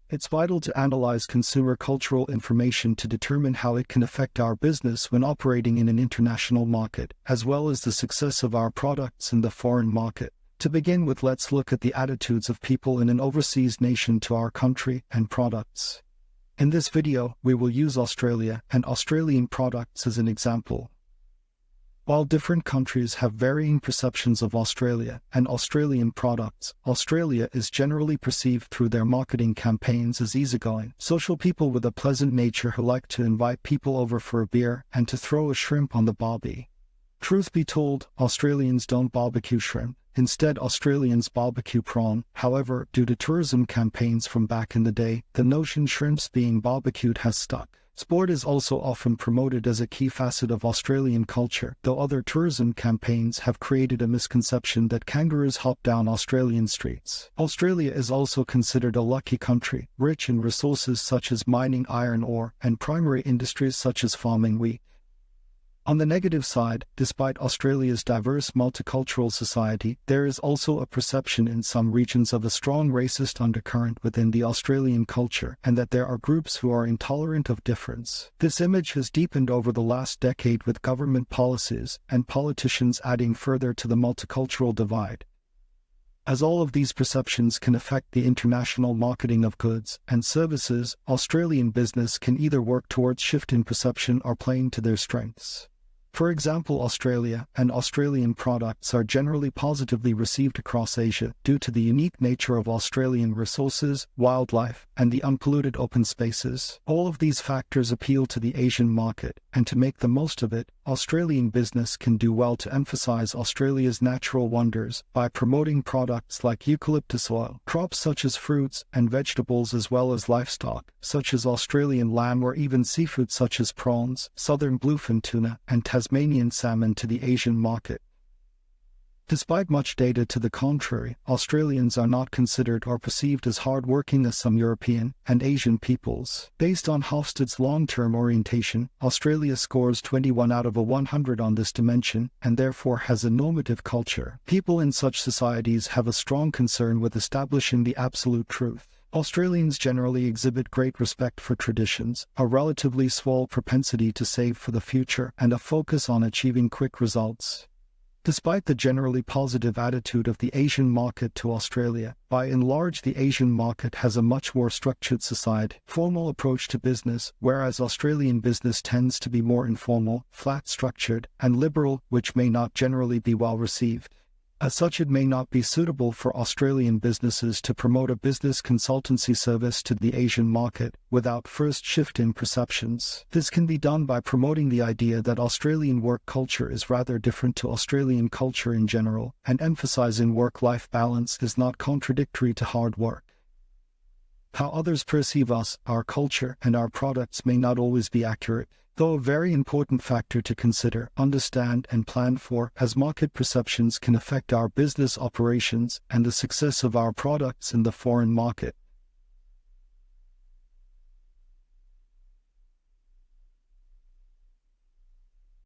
It's vital to analyze consumer cultural information to determine how it can affect our business when operating in an international market, as well as the success of our products in the foreign market. To begin with, let's look at the attitudes of people in an overseas nation to our country and products. In this video, we will use Australia and Australian products as an example. While different countries have varying perceptions of Australia and Australian products, Australia is generally perceived through their marketing campaigns as easygoing, social people with a pleasant nature who like to invite people over for a beer and to throw a shrimp on the barbie. Truth be told, Australians don't barbecue shrimp. Instead, Australians barbecue prawn. However, due to tourism campaigns from back in the day, the notion shrimps being barbecued has stuck. Sport is also often promoted as a key facet of Australian culture, though other tourism campaigns have created a misconception that kangaroos hop down Australian streets. Australia is also considered a lucky country, rich in resources such as mining iron ore and primary industries such as farming wheat. On the negative side, despite Australia's diverse multicultural society, there is also a perception in some regions of a strong racist undercurrent within the Australian culture, and that there are groups who are intolerant of difference. This image has deepened over the last decade with government policies and politicians adding further to the multicultural divide. As all of these perceptions can affect the international marketing of goods and services, Australian business can either work towards shifting perception or playing to their strengths. For example, Australia and Australian products are generally positively received across Asia due to the unique nature of Australian resources, wildlife, and the unpolluted open spaces. All of these factors appeal to the Asian market, and to make the most of it, Australian business can do well to emphasize Australia's natural wonders by promoting products like eucalyptus oil, crops such as fruits and vegetables, as well as livestock, such as Australian lamb, or even seafood such as prawns, southern bluefin tuna, and Tasmanian salmon to the Asian market. Despite much data to the contrary, Australians are not considered or perceived as hard-working as some European and Asian peoples. Based on Hofstede's long-term orientation, Australia scores 21 out of 100 on this dimension, and therefore has a normative culture. People in such societies have a strong concern with establishing the absolute truth. Australians generally exhibit great respect for traditions, a relatively small propensity to save for the future, and a focus on achieving quick results. Despite the generally positive attitude of the Asian market to Australia, by and large the Asian market has a much more structured society, formal approach to business, whereas Australian business tends to be more informal, flat-structured, and liberal, which may not generally be well received. As such, it may not be suitable for Australian businesses to promote a business consultancy service to the Asian market without first shifting perceptions. This can be done by promoting the idea that Australian work culture is rather different to Australian culture in general, and emphasizing work-life balance is not contradictory to hard work. How others perceive us, our culture, and our products may not always be accurate, though a very important factor to consider, understand, and plan for, as market perceptions can affect our business operations and the success of our products in the foreign market.